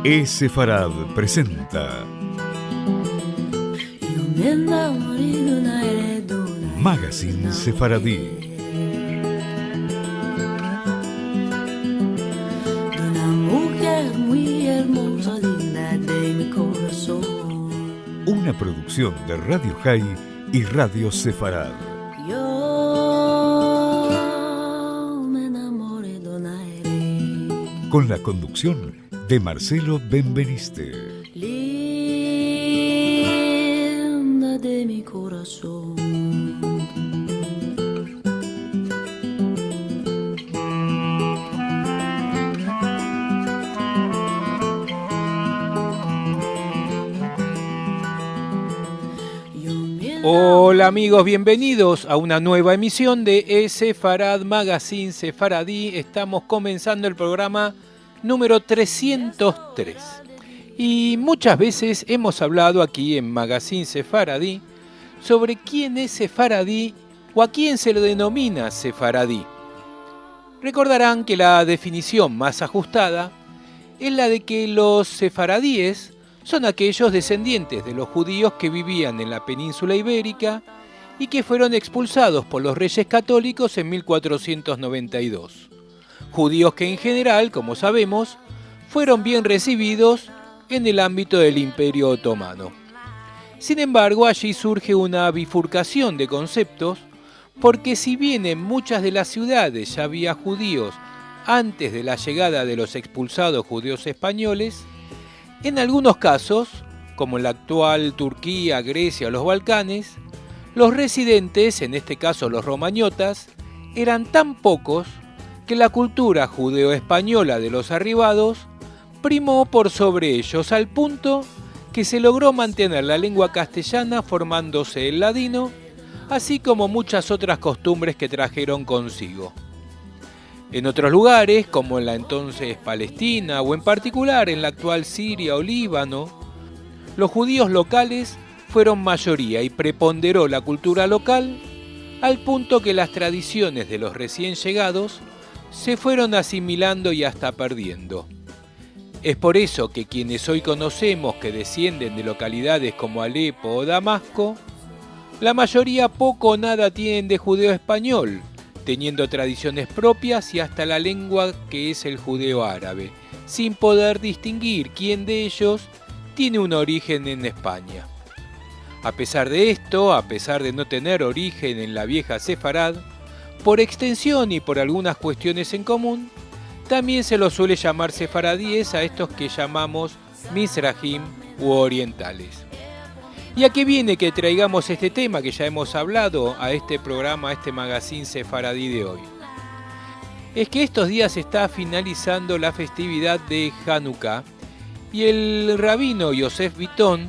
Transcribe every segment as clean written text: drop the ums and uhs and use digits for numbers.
Sefarad presenta Magazine Sefaradí. Una producción de Radio High y Radio Sefarad. Con la conducción de Marcelo Benveniste. Linda de mi corazón. Hola amigos, bienvenidos a una nueva emisión de Sefarad Magazine Sefaradí. Estamos comenzando el programa número 303. Y muchas veces hemos hablado aquí en Magazine Sefaradí sobre quién es sefaradí o a quién se lo denomina sefaradí. Recordarán que la definición más ajustada es la de que los sefaradíes son aquellos descendientes de los judíos que vivían en la península ibérica y que fueron expulsados por los reyes católicos en 1492. Judíos que en general, como sabemos, fueron bien recibidos en el ámbito del Imperio Otomano. Sin embargo, allí surge una bifurcación de conceptos, porque si bien en muchas de las ciudades ya había judíos antes de la llegada de los expulsados judíos españoles, en algunos casos, como en la actual Turquía, Grecia o los Balcanes, los residentes, en este caso los romañotas, eran tan pocos que la cultura judeo-española de los arribados primó por sobre ellos, al punto que se logró mantener la lengua castellana formándose el ladino, así como muchas otras costumbres que trajeron consigo. En otros lugares, como en la entonces Palestina o en particular en la actual Siria o Líbano, los judíos locales fueron mayoría y preponderó la cultura local al punto que las tradiciones de los recién llegados se fueron asimilando y hasta perdiendo. Es por eso que quienes hoy conocemos que descienden de localidades como Alepo o Damasco, la mayoría poco o nada tienen de judeo español, teniendo tradiciones propias y hasta la lengua que es el judeo árabe, sin poder distinguir quién de ellos tiene un origen en España. A pesar de esto, a pesar de no tener origen en la vieja Sefarad, por extensión y por algunas cuestiones en común, también se los suele llamar sefaradíes a estos que llamamos Mizrahim u orientales. ¿Y a qué viene que traigamos este tema que ya hemos hablado a este programa, a este magazine sefaradí de hoy? Es que estos días está finalizando la festividad de Hanukkah y el rabino Yosef Bitton,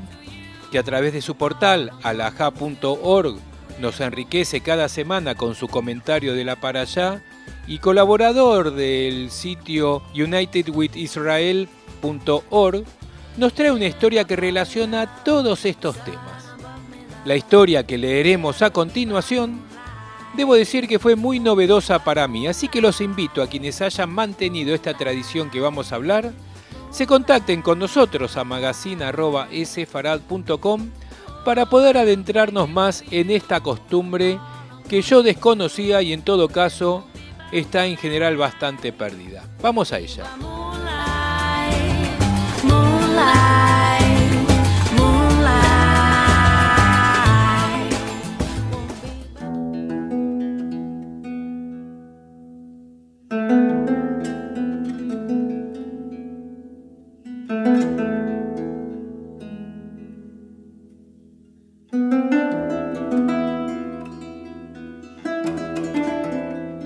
que a través de su portal alajá.org nos enriquece cada semana con su comentario de la parashá y colaborador del sitio unitedwithisrael.org, nos trae una historia que relaciona todos estos temas. La historia que leeremos a continuación, debo decir que fue muy novedosa para mí, así que los invito a quienes hayan mantenido esta tradición que vamos a hablar, se contacten con nosotros a magazine@sefarad.com para poder adentrarnos más en esta costumbre que yo desconocía y en todo caso está en general bastante perdida. Vamos a ella.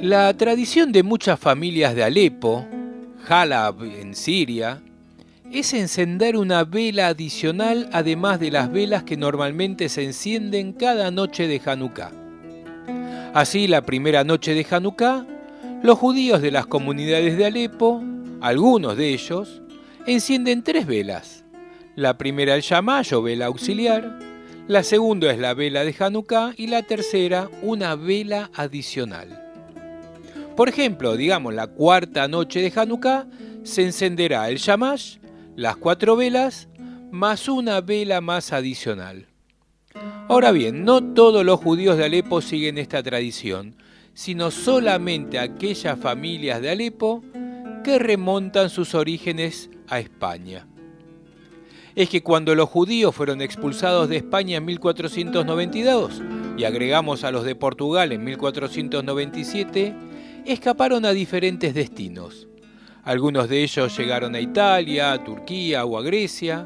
La tradición de muchas familias de Alepo, Halab en Siria, es encender una vela adicional además de las velas que normalmente se encienden cada noche de Hanukkah. Así, la primera noche de Hanukkah, los judíos de las comunidades de Alepo, algunos de ellos, encienden 3 velas. La primera el Shamash o vela auxiliar, la segunda es la vela de Hanukkah y la tercera una vela adicional. Por ejemplo, digamos, la cuarta noche de Hanukkah se encenderá el Shamash, las 4 velas más una vela más adicional. Ahora bien, no todos los judíos de Alepo siguen esta tradición, sino solamente aquellas familias de Alepo que remontan sus orígenes a España. Es que cuando los judíos fueron expulsados de España en 1492 y agregamos a los de Portugal en 1497, escaparon a diferentes destinos. Algunos de ellos llegaron a Italia, a Turquía o a Grecia,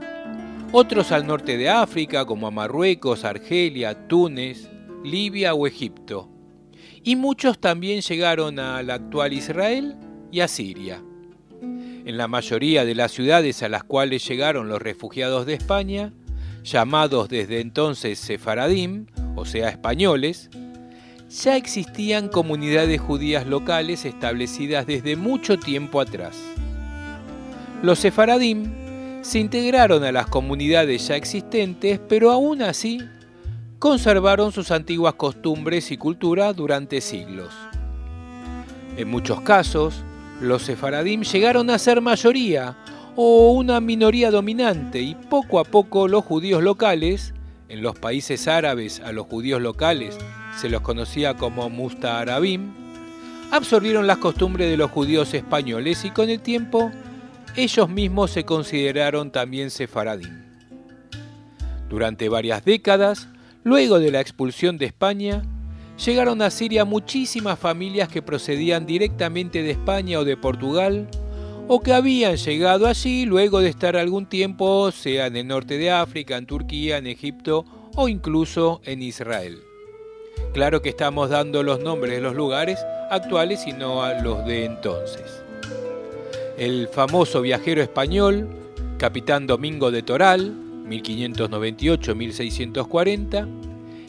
otros al norte de África como a Marruecos, Argelia, Túnez, Libia o Egipto. Y muchos también llegaron al actual Israel y a Siria. En la mayoría de las ciudades a las cuales llegaron los refugiados de España, llamados desde entonces sefaradim, o sea españoles, ya existían comunidades judías locales establecidas desde mucho tiempo atrás. Los sefaradim se integraron a las comunidades ya existentes, pero aún así conservaron sus antiguas costumbres y cultura durante siglos. En muchos casos, los sefaradim llegaron a ser mayoría o una minoría dominante y poco a poco los judíos locales, en los países árabes a los judíos locales se los conocía como Mustarabim, absorbieron las costumbres de los judíos españoles y con el tiempo ellos mismos se consideraron también sefaradim. Durante varias décadas, luego de la expulsión de España, llegaron a Siria muchísimas familias que procedían directamente de España o de Portugal, o que habían llegado allí luego de estar algún tiempo, sea en el norte de África, en Turquía, en Egipto o incluso en Israel. Claro que estamos dando los nombres de los lugares actuales y no a los de entonces. El famoso viajero español, Capitán Domingo de Toral, 1598-1640,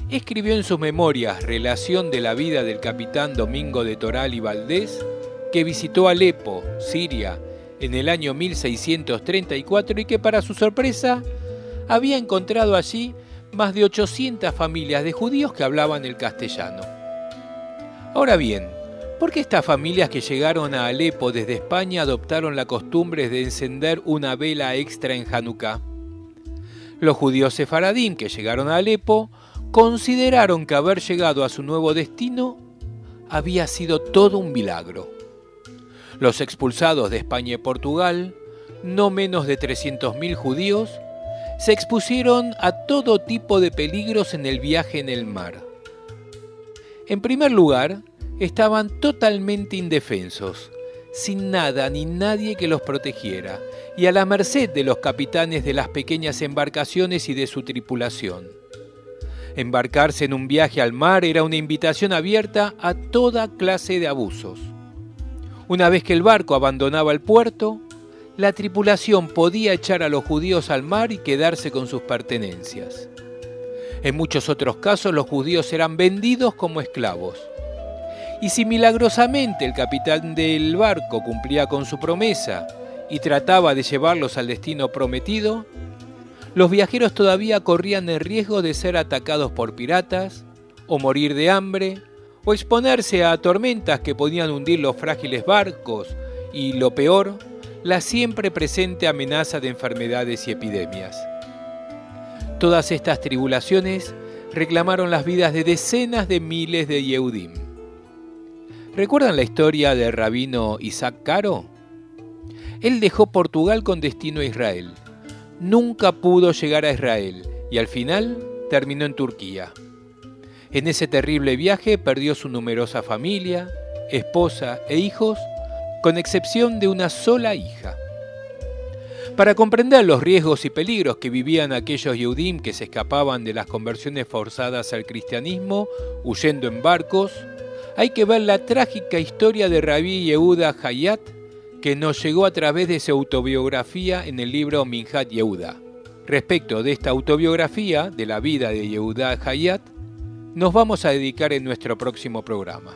escribió en sus memorias Relación de la vida del capitán Domingo de Toral y Valdés, que visitó Alepo, Siria, en el año 1634 y que para su sorpresa había encontrado allí más de 800 familias de judíos que hablaban el castellano. Ahora bien, ¿por qué estas familias que llegaron a Alepo desde España adoptaron la costumbre de encender una vela extra en Hanukkah? Los judíos sefaradim que llegaron a Alepo consideraron que haber llegado a su nuevo destino había sido todo un milagro. Los expulsados de España y Portugal, no menos de 300.000 judíos, se expusieron a todo tipo de peligros en el viaje en el mar. En primer lugar, estaban totalmente indefensos, sin nada ni nadie que los protegiera, y a la merced de los capitanes de las pequeñas embarcaciones y de su tripulación. Embarcarse en un viaje al mar era una invitación abierta a toda clase de abusos. Una vez que el barco abandonaba el puerto, la tripulación podía echar a los judíos al mar y quedarse con sus pertenencias. En muchos otros casos los judíos eran vendidos como esclavos. Y si milagrosamente el capitán del barco cumplía con su promesa y trataba de llevarlos al destino prometido, los viajeros todavía corrían el riesgo de ser atacados por piratas, o morir de hambre, o exponerse a tormentas que podían hundir los frágiles barcos y, lo peor, la siempre presente amenaza de enfermedades y epidemias. Todas estas tribulaciones reclamaron las vidas de decenas de miles de Yehudim. ¿Recuerdan la historia del rabino Isaac Caro? Él dejó Portugal con destino a Israel. Nunca pudo llegar a Israel y al final terminó en Turquía. En ese terrible viaje perdió su numerosa familia, esposa e hijos, con excepción de una sola hija. Para comprender los riesgos y peligros que vivían aquellos Yehudim que se escapaban de las conversiones forzadas al cristianismo, huyendo en barcos, hay que ver la trágica historia de Rabbi Yehuda Hayat, que nos llegó a través de su autobiografía en el libro Minhat Yehuda. Respecto de esta autobiografía de la vida de Yehuda Hayat, nos vamos a dedicar en nuestro próximo programa.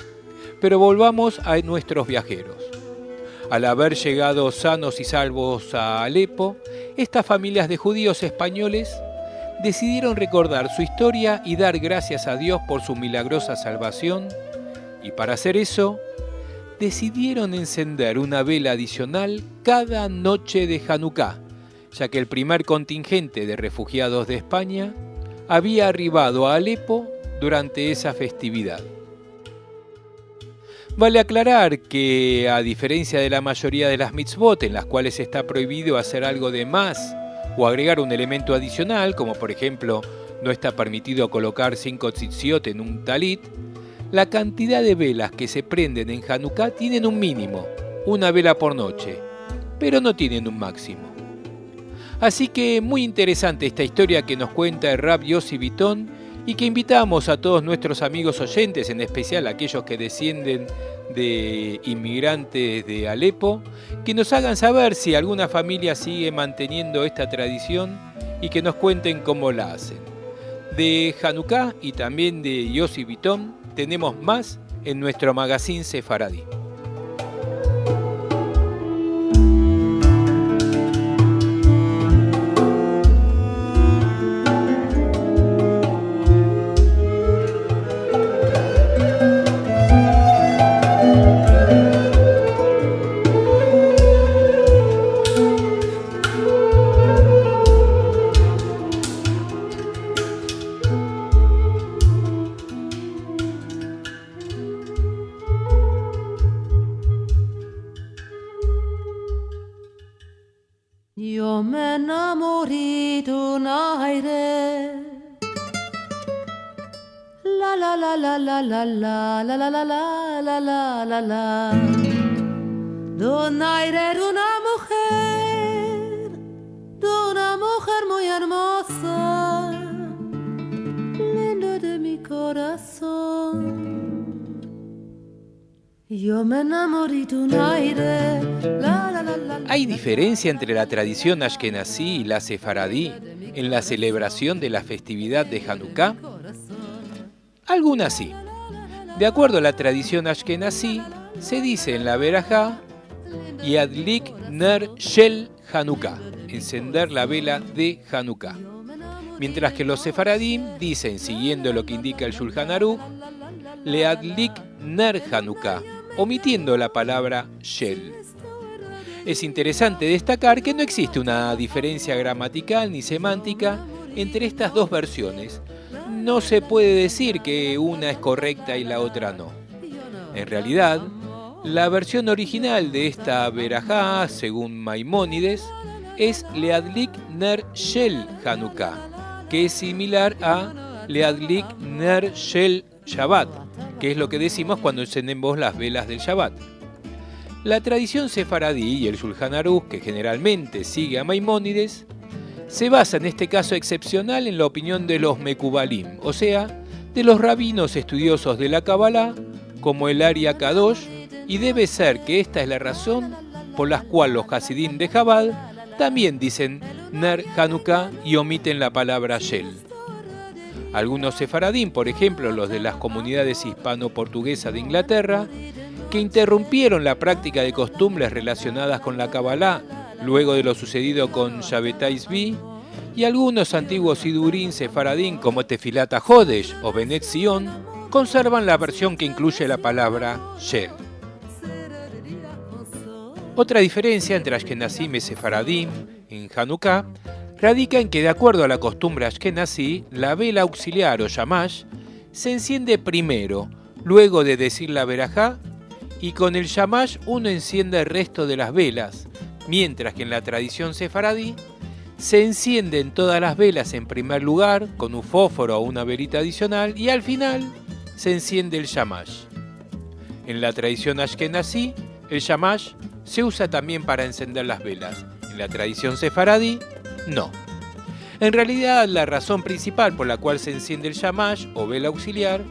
Pero volvamos a nuestros viajeros. Al haber llegado sanos y salvos a Alepo, estas familias de judíos españoles decidieron recordar su historia y dar gracias a Dios por su milagrosa salvación, y para hacer eso, decidieron encender una vela adicional cada noche de Hanukkah, ya que el primer contingente de refugiados de España había arribado a Alepo durante esa festividad. Vale aclarar que, a diferencia de la mayoría de las mitzvot en las cuales está prohibido hacer algo de más o agregar un elemento adicional, como por ejemplo no está permitido colocar 5 tzitziot en un talit, la cantidad de velas que se prenden en Hanukkah tienen un mínimo, una vela por noche, pero no tienen un máximo. Así que muy interesante esta historia que nos cuenta el Rab Yossi Bitton y que invitamos a todos nuestros amigos oyentes, en especial aquellos que descienden de inmigrantes de Alepo, que nos hagan saber si alguna familia sigue manteniendo esta tradición y que nos cuenten cómo la hacen. De Hanukkah y también de Yossi Bitton tenemos más en nuestro magazine Sefaradí. Yo me enamoré de un aire. La la la la la la la la la la la la la la la. De un aire de una mujer muy hermosa, linda de mi corazón. Yo me enamoré de un aire. La la la la. ¿Hay diferencia entre la tradición ashkenazí y la sefaradí en la celebración de la festividad de Hanukkah? Algunas sí. De acuerdo a la tradición ashkenazí, se dice en la verajá Yadlik ner shel Hanukkah, encender la vela de Hanukkah. Mientras que los sefaradim dicen, siguiendo lo que indica el Shulchan Aruch, Leadlik ner Hanukkah, omitiendo la palabra shel. Es interesante destacar que no existe una diferencia gramatical ni semántica entre estas dos versiones. No se puede decir que una es correcta y la otra no. En realidad, la versión original de esta verajá, según Maimónides, es Leadlik ner shel Hanukkah, que es similar a Leadlik ner shel Shabbat, que es lo que decimos cuando encendemos las velas del Shabbat. La tradición sefaradí y el Shulchan Aruch, que generalmente sigue a Maimónides, se basa en este caso excepcional en la opinión de los Mekubalim, o sea, de los rabinos estudiosos de la Kabbalah, como el Ari Kadosh, y debe ser que esta es la razón por la cual los Hasidim de Chabad también dicen Ner Hanukkah y omiten la palabra Shel. Algunos sefaradim, por ejemplo los de las comunidades hispano-portuguesas de Inglaterra, que interrumpieron la práctica de costumbres relacionadas con la Kabbalah luego de lo sucedido con Shabbatai Zvi, y algunos antiguos sidurín sefaradim como Tefilat HaJodesh o Benet Zion conservan la versión que incluye la palabra Shel. Otra diferencia entre Ashkenazim y Sefaradim en Hanukkah radica en que, de acuerdo a la costumbre ashkenazí, la vela auxiliar o shamash se enciende primero, luego de decir la verajá, y con el shamash uno enciende el resto de las velas, mientras que en la tradición sefaradí se encienden todas las velas en primer lugar con un fósforo o una velita adicional y al final se enciende el shamash. En la tradición ashkenazí, el shamash se usa también para encender las velas. En la tradición sefaradí, no. En realidad, la razón principal por la cual se enciende el shamash o vela auxiliar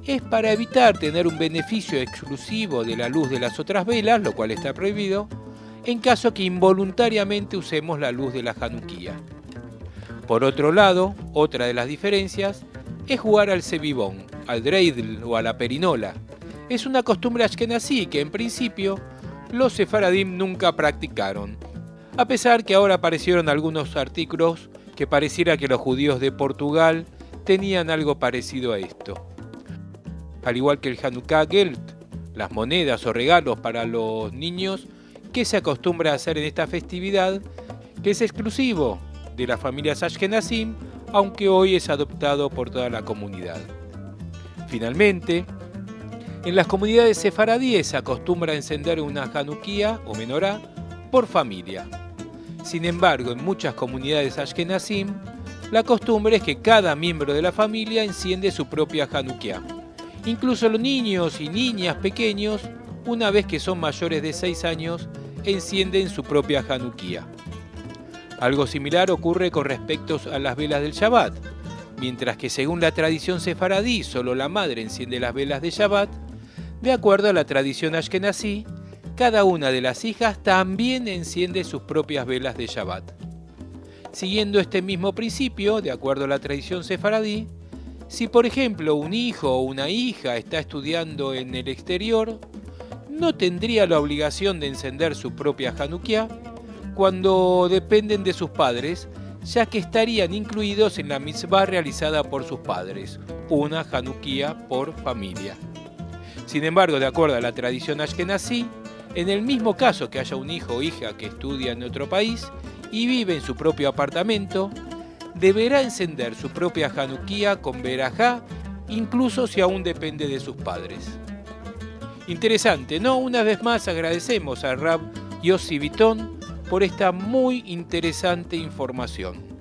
es para evitar tener un beneficio exclusivo de la luz de las otras velas, lo cual está prohibido, en caso que involuntariamente usemos la luz de la Hanukkía. Por otro lado, otra de las diferencias es jugar al sebibón, al dreidel o a la perinola. Es una costumbre ashkenazí que en principio los sefaradim nunca practicaron, a pesar que ahora aparecieron algunos artículos que pareciera que los judíos de Portugal tenían algo parecido a esto. Al igual que el Hanukkah Geld, las monedas o regalos para los niños que se acostumbra a hacer en esta festividad, que es exclusivo de las familias Ashkenazim, aunque hoy es adoptado por toda la comunidad. Finalmente, en las comunidades sefaradíes se acostumbra a encender una Hanukkah o menorá por familia. Sin embargo, en muchas comunidades Ashkenazim, la costumbre es que cada miembro de la familia enciende su propia Hanukkah. Incluso los niños y niñas pequeños, una vez que son mayores de 6 años, encienden su propia Hanukkah. Algo similar ocurre con respecto a las velas del Shabbat. Mientras que según la tradición sefaradí solo la madre enciende las velas de Shabbat, de acuerdo a la tradición ashkenazí, cada una de las hijas también enciende sus propias velas de Shabbat. Siguiendo este mismo principio, de acuerdo a la tradición sefaradí, si por ejemplo un hijo o una hija está estudiando en el exterior, no tendría la obligación de encender su propia Hanukkah cuando dependen de sus padres, ya que estarían incluidos en la mitzvah realizada por sus padres, una Hanukkah por familia. Sin embargo, de acuerdo a la tradición ashkenazí, en el mismo caso que haya un hijo o hija que estudia en otro país y vive en su propio apartamento, deberá encender su propia Hanukkah con berajá, incluso si aún depende de sus padres. Interesante, ¿no? Una vez más agradecemos a Rav Yossi Bitton por esta muy interesante información.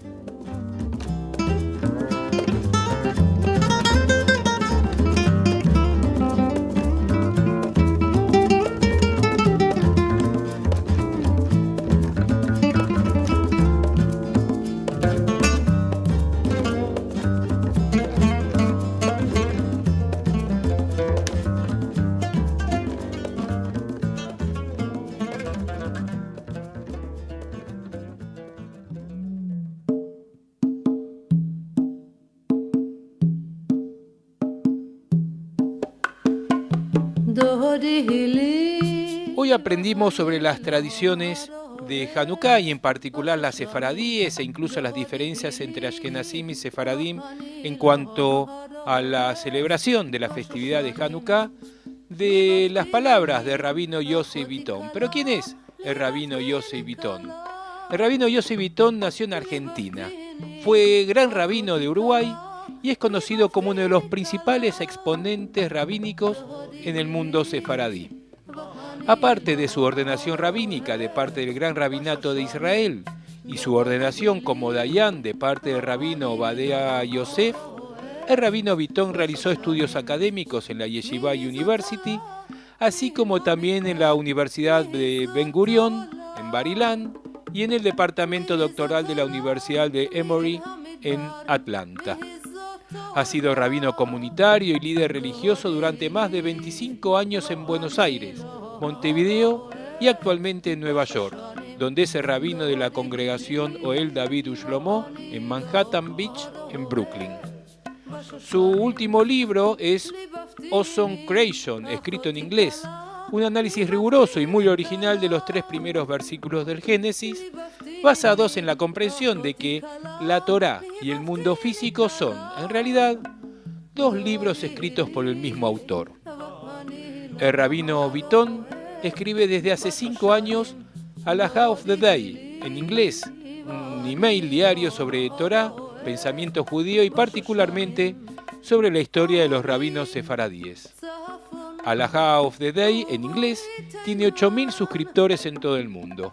Hoy aprendimos sobre las tradiciones de Hanukkah y en particular las sefaradíes e incluso las diferencias entre Ashkenazim y Sefaradim en cuanto a la celebración de la festividad de Hanukkah, de las palabras de Rabino Yossi Bitton. ¿Pero quién es el Rabino Yossi Bitton? El Rabino Yossi Bitton nació en Argentina, fue gran rabino de Uruguay y es conocido como uno de los principales exponentes rabínicos en el mundo sefaradí. Aparte de su ordenación rabínica de parte del Gran Rabinato de Israel y su ordenación como Dayan de parte del rabino Obadiah Yosef, el rabino Bitton realizó estudios académicos en la Yeshiva University, así como también en la Universidad de Ben Gurion, en Bar Ilan, y en el departamento doctoral de la Universidad de Emory, en Atlanta. Ha sido rabino comunitario y líder religioso durante más de 25 años en Buenos Aires, Montevideo y actualmente en Nueva York, donde es el rabino de la congregación Ohel David Ushlomo en Manhattan Beach, en Brooklyn. Su último libro es Awesome Creation, escrito en inglés, un análisis riguroso y muy original de los 3 primeros versículos del Génesis, basados en la comprensión de que la Torá y el mundo físico son, en realidad, 2 libros escritos por el mismo autor. El rabino Bitton escribe desde hace 5 años Halakha of the Day, en inglés, un email diario sobre Torá, pensamiento judío y particularmente sobre la historia de los rabinos sefaradíes. Halakha of the Day, en inglés, tiene 8.000 suscriptores en todo el mundo.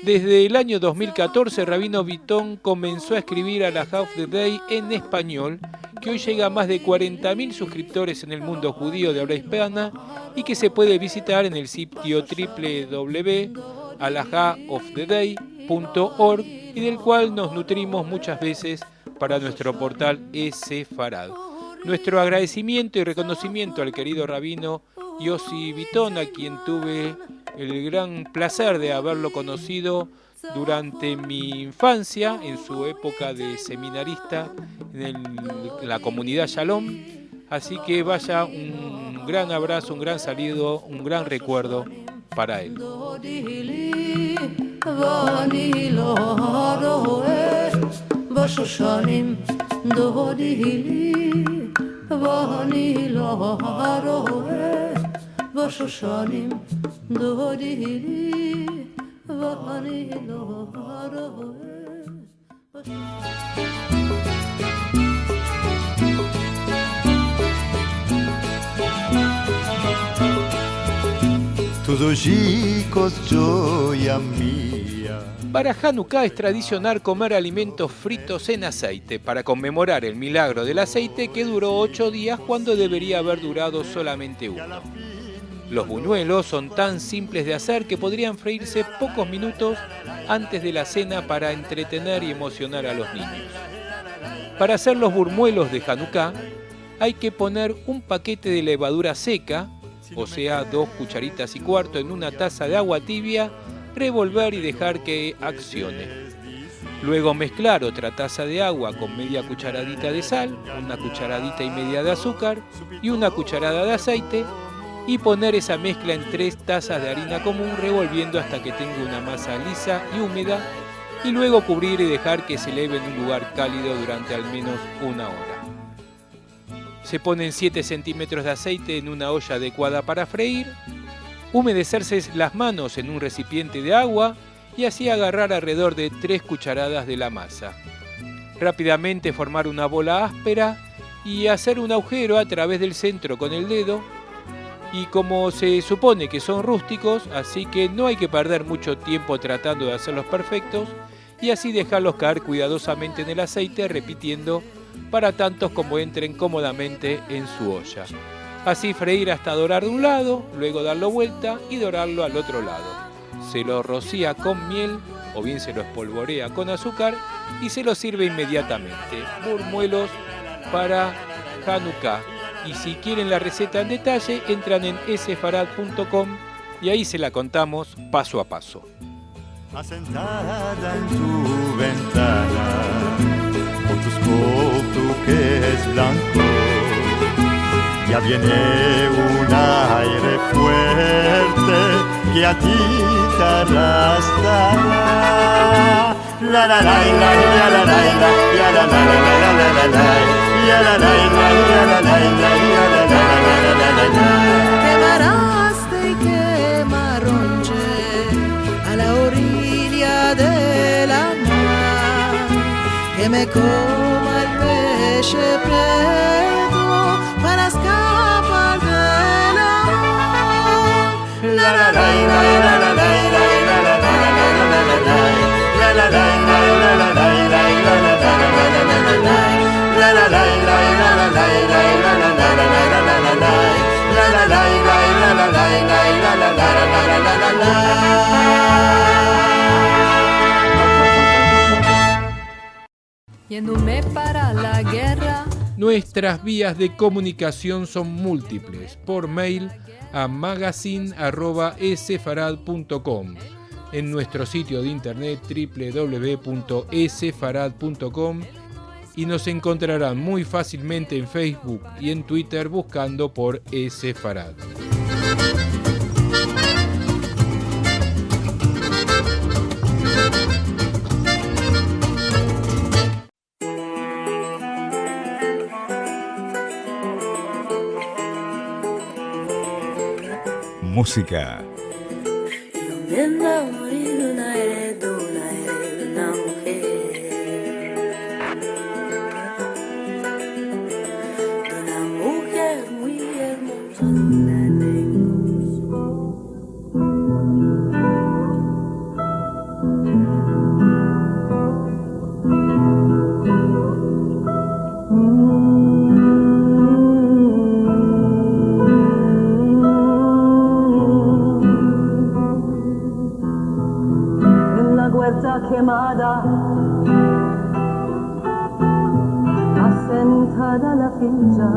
Desde el año 2014, Rabino Bitton comenzó a escribir Halakha of the Day en español, que hoy llega a más de 40.000 suscriptores en el mundo judío de habla hispana y que se puede visitar en el sitio www.halakhaoftheday.org y del cual nos nutrimos muchas veces para nuestro portal Sefarad. Nuestro agradecimiento y reconocimiento al querido rabino Yossi Bitton, a quien tuve el gran placer de haberlo conocido durante mi infancia, en su época de seminarista en la comunidad Shalom. Así que vaya un gran abrazo, un gran saludo, un gran recuerdo para él. Para Hanukkah es tradicional comer alimentos fritos en aceite para conmemorar el milagro del aceite que duró 8 días cuando debería haber durado solamente 1. Los buñuelos son tan simples de hacer que podrían freírse pocos minutos antes de la cena para entretener y emocionar a los niños. Para hacer los buñuelos de Hanukkah hay que poner un paquete de levadura seca, o sea 2 cucharitas y cuarto en una taza de agua tibia, revolver y dejar que accione. Luego mezclar otra taza de agua con media cucharadita de sal, una cucharadita y media de azúcar y una cucharada de aceite y poner esa mezcla en 3 tazas de harina común revolviendo hasta que tenga una masa lisa y húmeda y luego cubrir y dejar que se eleve en un lugar cálido durante al menos 1 hora. Se ponen 7 centímetros de aceite en una olla adecuada para freír, humedecerse las manos en un recipiente de agua y así agarrar alrededor de 3 cucharadas de la masa. Rápidamente formar una bola áspera y hacer un agujero a través del centro con el dedo. Y como se supone que son rústicos, así que no hay que perder mucho tiempo tratando de hacerlos perfectos y así dejarlos caer cuidadosamente en el aceite repitiendo para tantos como entren cómodamente en su olla. Así freír hasta dorar de un lado, luego darlo vuelta y dorarlo al otro lado. Se lo rocía con miel o bien se lo espolvorea con azúcar y se lo sirve inmediatamente. Buñuelos para Hanukkah. Y si quieren la receta en detalle, entran en sefarad.com y ahí se la contamos paso a paso. Asentada en tu ventana, con tus coltuques blancos, ya viene un aire fuerte que a ti te arrastrará. La la la la la la la la la la la la la. Quemaraste y quemaronche a la orilla de la mar, que me coma el peche preto para escapar del amor. La la la la la la la la Yéndome para la guerra. Nuestras vías de comunicación son múltiples. Por mail a magazine@sefarad.com, en nuestro sitio de internet www.sefarad.com y nos encontrarán muy fácilmente en Facebook y en Twitter buscando por Sefarad. Música. Quemada, assentada la finca,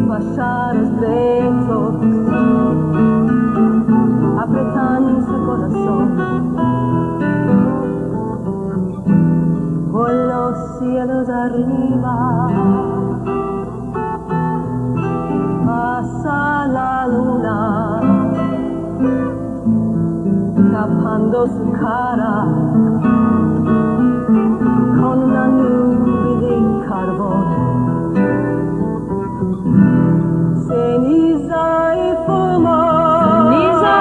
pachares lentos apretan su corazón por los cielos arriba. Pasa la luna tapando su cara con una nube de carbón, ceniza y fumo, ceniza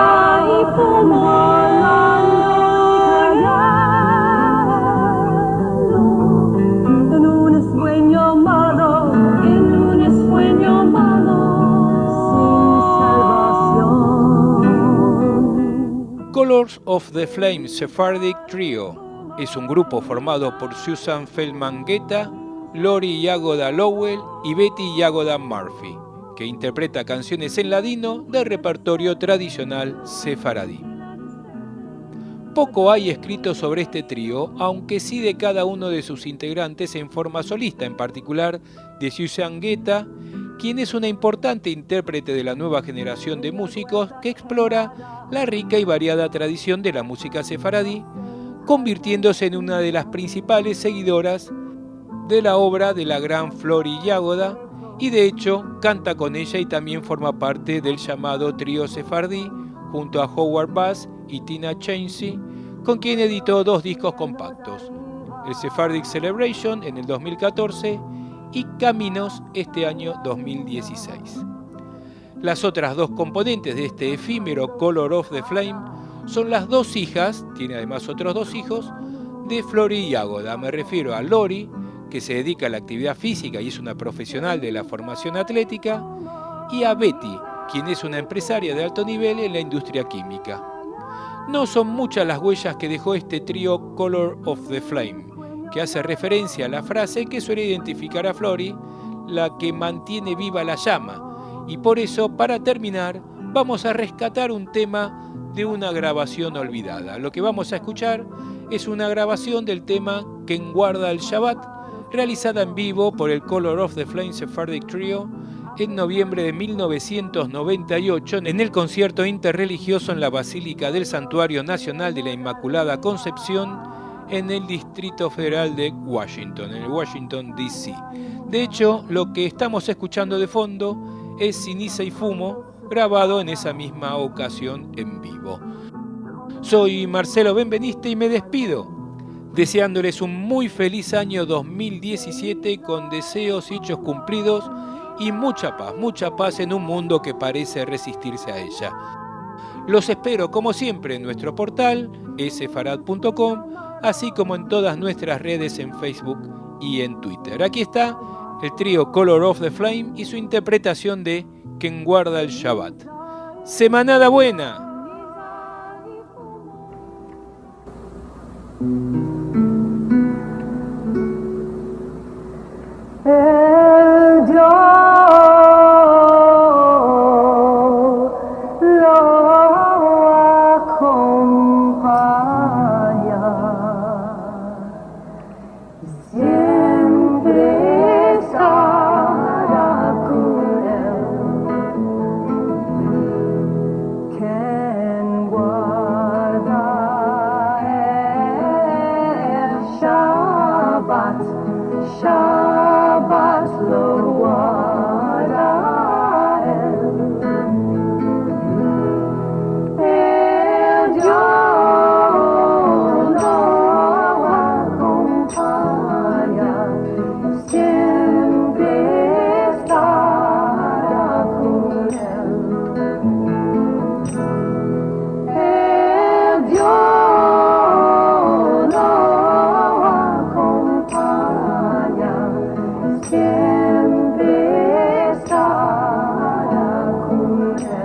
Colors of the Flame Sephardic Trio es un grupo formado por Susan Feldman Guetta, Lori Yagoda Lowell y Betty Yagoda Murphy, que interpreta canciones en ladino del repertorio tradicional sefaradí. Poco hay escrito sobre este trío, aunque sí de cada uno de sus integrantes en forma solista, en particular de Susan Guetta, quien es una importante intérprete de la nueva generación de músicos que explora la rica y variada tradición de la música sefaradí, convirtiéndose en una de las principales seguidoras de la obra de la gran Flori Yagoda, y de hecho canta con ella y también forma parte del llamado trío sefardí junto a Howard Bass y Tina Chancey, con quien editó 2 discos compactos, el Sephardic Celebration en el 2014 y Caminos este año 2016. Las otras 2 componentes de este efímero Color of the Flame son las 2 hijas, tiene además otros 2 hijos, de Flori Yagoda. Me refiero a Lori, que se dedica a la actividad física y es una profesional de la formación atlética, y a Betty, quien es una empresaria de alto nivel en la industria química. No son muchas las huellas que dejó este trío Color of the Flame, que hace referencia a la frase que suele identificar a Flori, la que mantiene viva la llama, y por eso, para terminar, vamos a rescatar un tema de una grabación olvidada. Lo que vamos a escuchar es una grabación del tema Quien guarda el Shabbat, realizada en vivo por el Color of the Flame Sephardic Trio en noviembre de 1998 en el concierto interreligioso en la Basílica del Santuario Nacional de la Inmaculada Concepción en el Distrito Federal de Washington, en el Washington, D.C. De hecho, lo que estamos escuchando de fondo es Ceniza y Fumo, grabado en esa misma ocasión en vivo. Soy Marcelo Benveniste y me despido, deseándoles un muy feliz año 2017 con deseos y hechos cumplidos y mucha paz en un mundo que parece resistirse a ella. Los espero como siempre en nuestro portal sfarad.com, así como en todas nuestras redes en Facebook y en Twitter. Aquí está el trío Color of the Flame y su interpretación de Quien guarda el Shabbat. ¡Semanada buena! El Dios lo acompaña, siempre estará con él. Quien guarda el Shabbat, Shabbat lo guarda él. El Dios lo acompaña, siempre estará con él. El Dios lo acompaña, siempre estará con él.